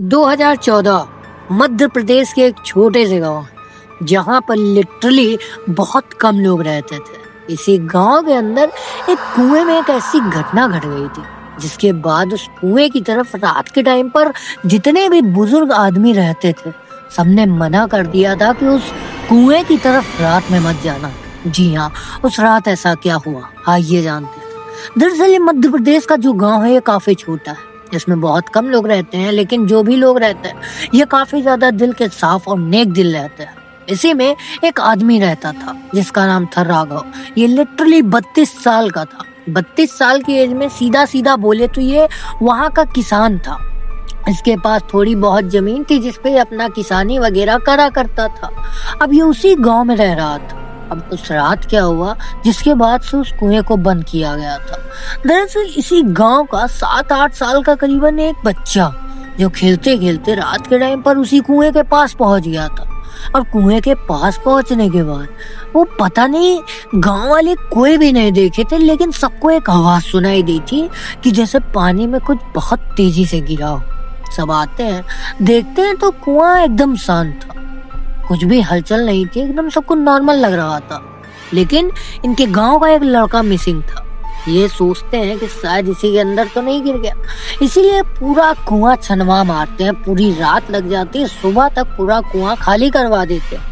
2014 मध्य प्रदेश के एक छोटे से गांव जहां पर लिटरली बहुत कम लोग रहते थे। इसी गांव के अंदर एक कुएं में एक ऐसी घटना घट गई थी जिसके बाद उस कुएं की तरफ रात के टाइम पर जितने भी बुजुर्ग आदमी रहते थे सबने मना कर दिया था कि उस कुएं की तरफ रात में मत जाना। जी हाँ, उस रात ऐसा क्या हुआ आइए जानते हैं। दरअसल ये मध्य प्रदेश का जो गांव है ये काफी छोटा है, इसमें बहुत कम लोग रहते हैं, लेकिन जो भी लोग रहते हैं ये काफी ज्यादा दिल के साफ और नेक दिल रहते हैं। इसी में एक आदमी रहता था जिसका नाम था राघव। ये लिटरली 32 साल का था। 32 साल की एज में सीधा सीधा बोले तो ये वहाँ का किसान था। इसके पास थोड़ी बहुत जमीन थी जिसपे अपना किसानी वगैरह करा करता था। अब ये उसी गांव में रह रहा था। अब उस रात क्या हुआ जिसके बाद से उस कुएं को बंद किया गया था। दरअसल इसी गांव का 7-8 साल का करीबन एक बच्चा जो खेलते खेलते रात के टाइम पर उसी कुएं के पास पहुंच गया था। और कुएं के पास पहुंचने के बाद वो पता नहीं गांव वाले कोई भी नहीं देखे थे, लेकिन सबको एक आवाज सुनाई दी थी कि जैसे पानी में कुछ बहुत तेजी से गिरा हो। सब आते हैं, देखते हैं तो कुआं एकदम शांत था, कुछ भी हलचल नहीं थी, एकदम सबको नॉर्मल लग रहा था। लेकिन इनके गांव का एक लड़का मिसिंग था। ये सोचते हैं कि शायद इसी के अंदर तो नहीं गिर गया, इसीलिए पूरा कुआं छनवा मारते हैं। पूरी रात लग जाती है, सुबह तक पूरा कुआं खाली करवा देते हैं,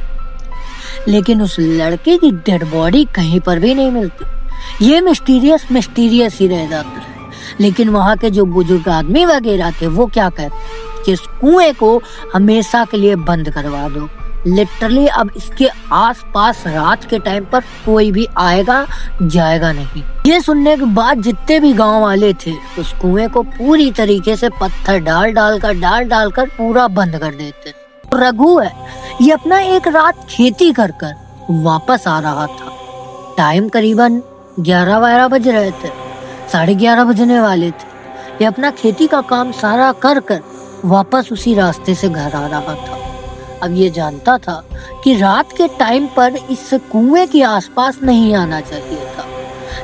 लेकिन उस लड़के की डेड बॉडी कहीं पर भी नहीं मिलती। ये मिस्टीरियस ही रह जाता है। लेकिन वहाँ के जो बुजुर्ग आदमी वगैरह थे वो क्या कहते हैं कि इस कुएं को हमेशा के लिए बंद करवा दो। लिटरली अब इसके आसपास रात के टाइम पर कोई भी आएगा जाएगा नहीं। ये सुनने के बाद जितने भी गांव वाले थे उस कुएं को पूरी तरीके से पत्थर डाल कर पूरा बंद कर देते। रघु है, ये अपना एक रात खेती कर वापस आ रहा था। टाइम करीबन 11-12 बज रहे थे, 11:30 बजने वाले थे। ये अपना खेती का काम सारा कर वापस उसी रास्ते से घर आ रहा था। अब ये जानता था कि रात के टाइम पर इस कुएं के आसपास नहीं आना चाहिए था,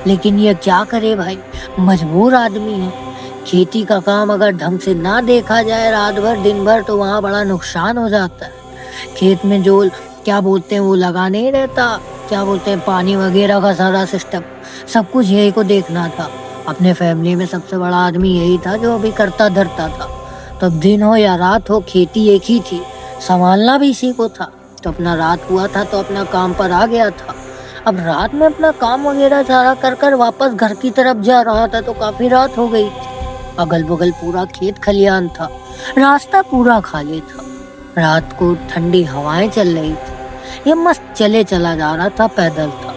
लेकिन ये क्या करे भाई, मजबूर आदमी है। खेती का काम अगर ढंग से ना देखा जाए रात भर दिन भर तो वहाँ बड़ा नुकसान हो जाता है। खेत में जो क्या बोलते हैं वो लगा नहीं रहता, क्या बोलते हैं पानी वगैरह का सारा सिस्टम, सब कुछ यही को देखना था। अपने फैमिली में सबसे बड़ा आदमी यही था जो अभी करता धरता था। तो दिन हो या रात हो खेती एक ही थी, संभालना भी इसी को था। तो अपना रात हुआ था तो अपना काम पर आ गया था। अब रात में अपना काम वगैरह सारा कर वापस घर की तरफ जा रहा था तो काफी रात हो गई थी। अगल बगल पूरा खेत खलियान था, रास्ता पूरा खाली था। रात को ठंडी हवाएं चल रही थी। ये मस्त चला जा रहा था, पैदल था।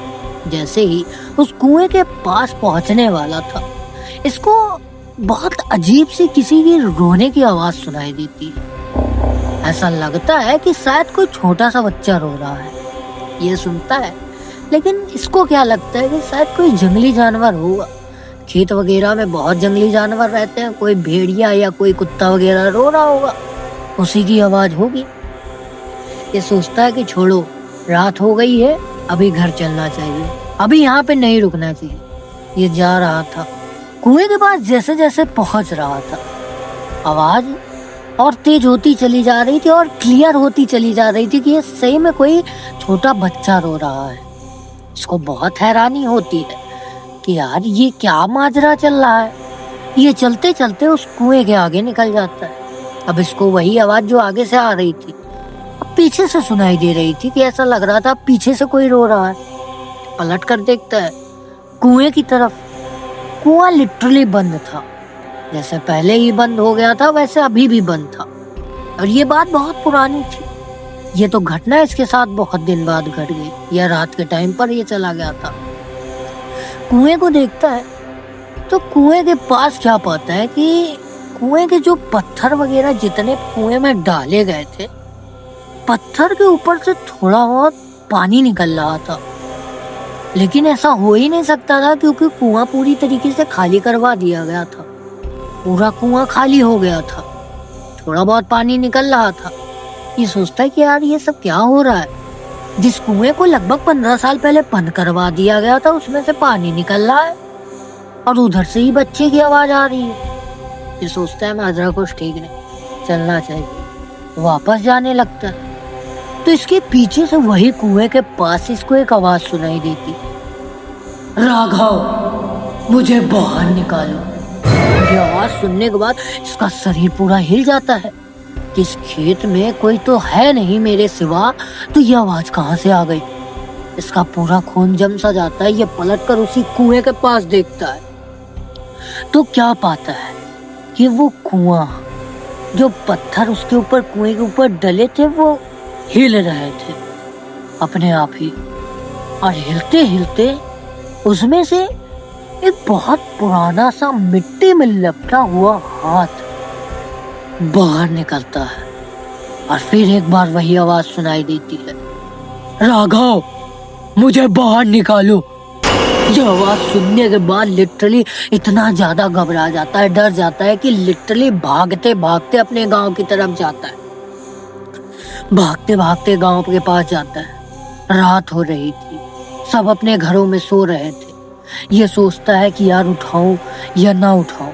जैसे ही उस कुएं के पास पहुंचने वाला था, इसको बहुत अजीब सी किसी की रोने की आवाज सुनाई देती है। ऐसा लगता है कि शायद कोई छोटा सा बच्चा रो रहा है। ये सुनता है, लेकिन इसको क्या लगता है कि शायद कोई जंगली जानवर होगा। खेत वगैरह में बहुत जंगली जानवर रहते हैं, कोई भेड़िया या कोई कुत्ता वगैरह रो रहा होगा, उसी की आवाज होगी। ये सोचता है कि छोड़ो, रात हो गई है, अभी घर चलना चाहिए, अभी यहाँ पे नहीं रुकना चाहिए। ये जा रहा था, कुएं के पास जैसे जैसे पहुंच रहा था, आवाज और तेज होती चली जा रही थी और क्लियर होती चली जा रही थी कि ये सही में कोई छोटा बच्चा रो रहा है। इसको बहुत हैरानी होती है कि यार ये क्या माजरा चल रहा है। ये चलते चलते उस कुएं के आगे निकल जाता है। अब इसको वही आवाज जो आगे से आ रही थी अब पीछे से सुनाई दे रही थी कि ऐसा लग रहा था पीछे से कोई रो रहा है। पलट कर देखता है कुएं की तरफ। कुआं लिटरली बंद था, जैसे पहले ही बंद हो गया था वैसे अभी भी बंद था। और ये बात बहुत पुरानी थी। ये तो घटना इसके साथ बहुत दिन बाद घट गई, या रात के टाइम पर ये चला गया था। कुएं को देखता है तो कुएं के पास क्या पाता है कि कुएं के जो पत्थर वगैरह जितने कुएं में डाले गए थे, पत्थर के ऊपर से थोड़ा बहुत पानी निकल रहा था। लेकिन ऐसा हो ही नहीं सकता था क्योंकि कुआं पूरी तरीके से खाली करवा दिया गया था। पूरा कुआं खाली हो गया था, थोड़ा बहुत पानी निकल रहा था। ये सोचता है कि यार ये सब क्या हो रहा है। जिस कुएं को लगभग 15 साल पहले बंद करवा दिया गया था उसमें से पानी निकल रहा है और उधर से ही बच्चे की आवाज आ रही है। ये सोचता है माजरा कुछ ठीक नहीं। चलना चाहिए। वापस जाने लगता है तो इसके पीछे से वही कुएं के पास इसको एक आवाज सुनाई देती है, राघव मुझे बाहर निकालो। ये आवाज सुनने के बाद इसका शरीर पूरा हिल जाता है कि इस खेत में कोई तो है नहीं मेरे सिवा, तो ये आवाज कहाँ से आ गई। इसका पूरा खून जम सा जाता है। ये पलटकर उसी कुएं के पास देखता है तो क्या पाता है कि वो कुआं, जो पत्थर उसके ऊपर कुएं के ऊपर डले थे, वो हिल रहे थे अपने आप ही। और हिलते हिलते उसमें से एक बहुत पुराना सा मिट्टी में लपटा हुआ हाथ बाहर निकलता है। और फिर एक बार वही आवाज सुनाई देती है, राघव मुझे बाहर निकालो। यह आवाज सुनने के बाद लिटरली इतना ज्यादा घबरा जाता है, डर जाता है कि लिटरली भागते भागते अपने गांव की तरफ जाता है। भागते भागते गांव के पास जाता है। रात हो रही थी, सब अपने घरों में सो रहे थे। ये सोचता है कि यार उठाऊं या ना उठाऊं,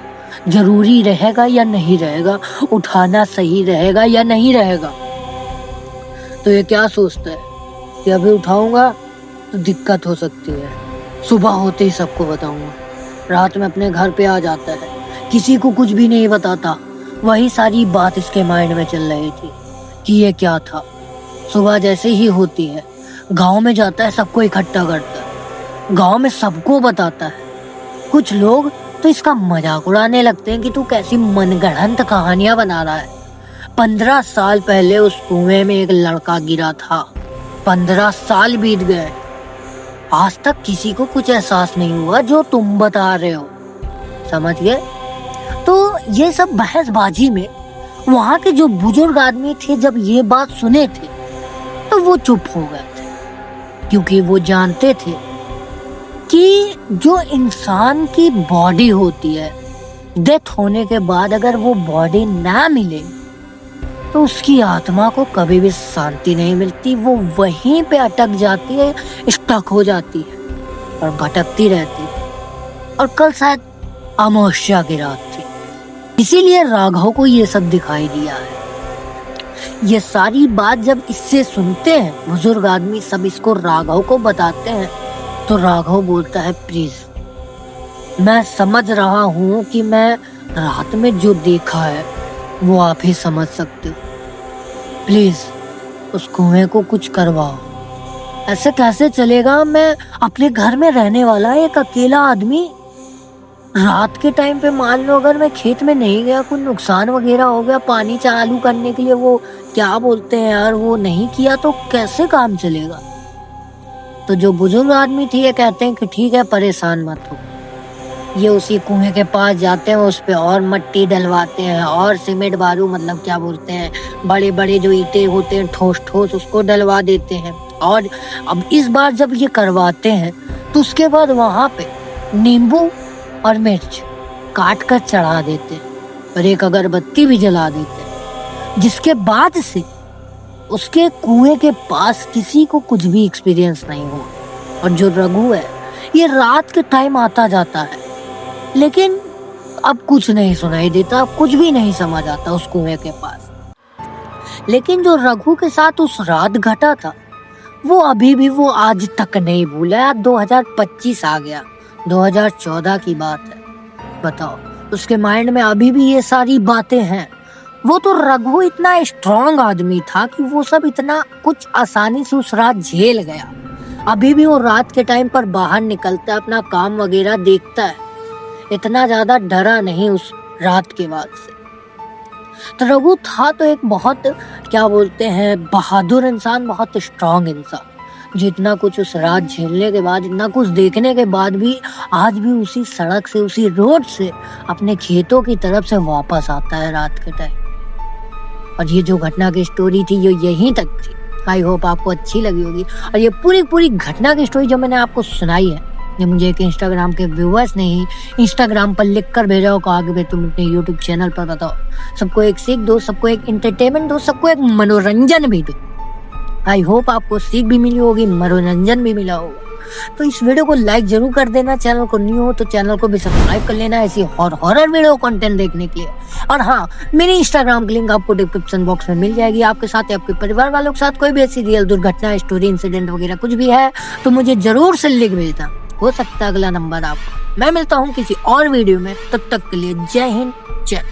जरूरी रहेगा या नहीं रहेगा, उठाना सही रहेगा या नहीं रहेगा। तो ये क्या सोचता है कि अभी उठाऊंगा तो दिक्कत हो सकती है, सुबह होते ही सबको बताऊंगा। रात में अपने घर पे आ जाता है, किसी को कुछ भी नहीं बताता। वही सारी बात इसके माइंड में चल रही थी कि ये क्या था। सुबह जैसे ही होती है गांव में जाता है, सबको इकट्ठा करता है, गांव में सबको बताता है। कुछ लोग तो इसका मजाक उड़ाने लगते हैं कि तू कैसी मनगढ़ंत कहानियां बना रहा है। 15 साल पहले उस कुएं में एक लड़का गिरा था। 15 साल बीत गए, आज तक किसी को कुछ एहसास नहीं हुआ जो तुम बता रहे हो। समझ गए? तो ये सब बहसबाजी में वहां के जो बुजुर्ग आदमी थे, जब ये बात सुने थे तो वो चुप हो गए थे, क्योंकि वो जानते थे कि जो इंसान की बॉडी होती है, डेथ होने के बाद अगर वो बॉडी ना मिले तो उसकी आत्मा को कभी भी शांति नहीं मिलती। वो वहीं पे अटक जाती है, स्टक हो जाती है और भटकती रहती है। और कल शायद अमावस्या की रात थी, इसीलिए राघव को ये सब दिखाई दिया है। ये सारी बात जब इससे सुनते हैं बुजुर्ग आदमी, सब इसको राघव को बताते हैं, तो राघव बोलता है, प्लीज मैं समझ रहा हूँ कि मैं रात में जो देखा है वो आप ही समझ सकते हो। प्लीज उस कुएं को कुछ करवाओ। ऐसे कैसे चलेगा? मैं अपने घर में रहने वाला एक अकेला आदमी, रात के टाइम पे मान लो अगर मैं खेत में नहीं गया, कोई नुकसान वगैरह हो गया, पानी चालू करने के लिए वो क्या बोलते हैं यार, वो नहीं किया तो कैसे काम चलेगा? तो जो बुजुर्ग आदमी थे ये कहते हैं कि ठीक है, परेशान मत हो। ये उसी कुएं के पास जाते हैं, उस पे और मट्टी डलवाते हैं और सीमेंट बालू, मतलब क्या बोलते हैं, बड़े बड़े जो ईंटें होते हैं ठोस ठोस, उसको डलवा देते हैं। और अब इस बार जब ये करवाते हैं तो उसके बाद वहां पे नींबू और मिर्च काट कर चढ़ा देते हैं और एक अगरबत्ती भी जला देते हैं, जिसके बाद से उसके कुएं के पास किसी को कुछ भी एक्सपीरियंस नहीं हुआ। और जो रघु है ये रात के टाइम आता जाता है, लेकिन अब कुछ नहीं सुनाई देता, अब कुछ भी नहीं समझ आता उस कुएं के पास। लेकिन जो रघु के साथ उस रात घटा था वो अभी भी वो आज तक नहीं भूला है। 2025 आ गया, 2014 की बात है, बताओ उसके माइंड में अभी भी ये सारी बातें हैं। वो तो रघु इतना स्ट्रांग आदमी था कि वो सब इतना कुछ आसानी से उस रात झेल गया। अभी भी वो रात के टाइम पर बाहर निकलता है, अपना काम वगैरह देखता है, इतना ज्यादा डरा नहीं उस रात के बाद से। तो रघु था तो एक बहुत क्या बोलते हैं बहादुर इंसान, बहुत स्ट्रांग इंसान, जो इतना कुछ उस रात झेलने के बाद, इतना कुछ देखने के बाद भी आज भी उसी सड़क से, उसी रोड से अपने खेतों की तरफ से वापस आता है रात के टाइम। और ये जो घटना की स्टोरी थी ये यहीं तक थी। आई होप आपको अच्छी लगी होगी। और ये पूरी घटना की स्टोरी जो मैंने आपको सुनाई है, ये मुझे एक इंस्टाग्राम के व्यूअर्स ने ही इंस्टाग्राम पर लिख कर भेजा हो, कहा कि भाई तुम अपने यूट्यूब चैनल पर बताओ, सबको एक सीख दो, सबको एक एंटरटेनमेंट दो, सबको एक मनोरंजन भी दो। आई होप आपको सीख भी मिली होगी, मनोरंजन भी मिला होगा। तो इस वीडियो को लाइक जरूर कर देना, चैनल को न्यू हो तो चैनल को भी सब्सक्राइब कर लेना ऐसी हॉरर वीडियो कंटेंट देखने के लिए। और हाँ, मेरी इंस्टाग्राम की लिंक आपको डिस्क्रिप्शन बॉक्स में मिल जाएगी। आपके साथ या आपके परिवार वालों के साथ कोई भी ऐसी रियल दुर्घटना, स्टोरी, इंसिडेंट वगैरह कुछ भी है तो मुझे जरूर से लिख भेजना। हो सकता है अगला नंबर आपको। मैं मिलता हूँ किसी और वीडियो में, तब तक के लिए जय हिंद, जय।